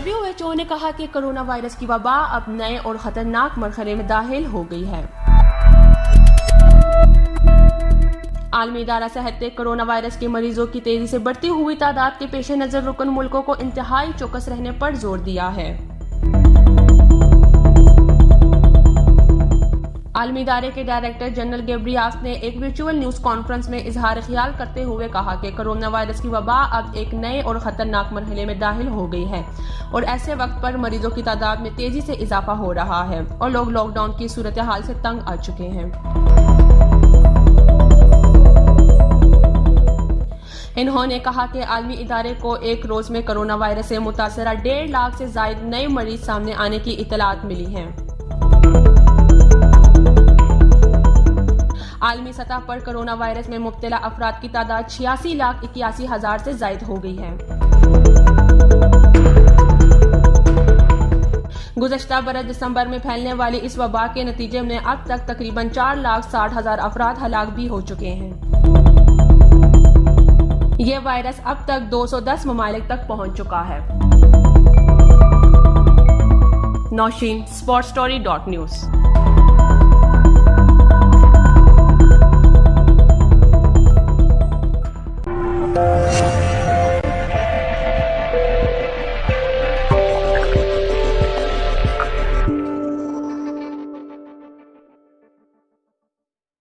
WHO ने कहा कि कोरोना वायरस की वबा अब नए और खतरनाक मरहले में दाखिल हो गई है। आलमी इदारा सेहत ने कोरोना वायरस के मरीजों की तेजी से बढ़ती हुई तादाद के पेश नजर रुकन मुल्कों को इंतहाई चौकस रहने पर जोर दिया है। आलमी इदारे के डायरेक्टर जनरल गैब्रियास ने एक वर्चुअल न्यूज कॉन्फ्रेंस में इजहार ख्याल करते हुए कहा कि कोरोना वायरस की वबा अब एक नए और खतरनाक मरहले में दाखिल हो गई है और ऐसे वक्त पर मरीजों की तादाद में तेजी से इजाफा हो रहा है और लोग लॉकडाउन की सूरत हाल से तंग आ चुके हैं। इन्होंने कहा कि आलमी इदारे को एक रोज में कोरोना वायरस से मुतासरा 1.5 लाख से जायद नए मरीज सामने आने की इतलात मिली हैं। आलमी सतह पर कोरोना वायरस में मुब्तला अफराद की तादाद 86,81,000 से जायद हो गई है। गुज़श्ता बरस दिसंबर में फैलने वाली इस वबा के नतीजे में अब तक तकरीबन 4,60,000 अफराद हलाक भी हो चुके हैं। यह वायरस अब तक 210 ममालिक तक पहुंच चुका है। नौशीन, sportstory.news।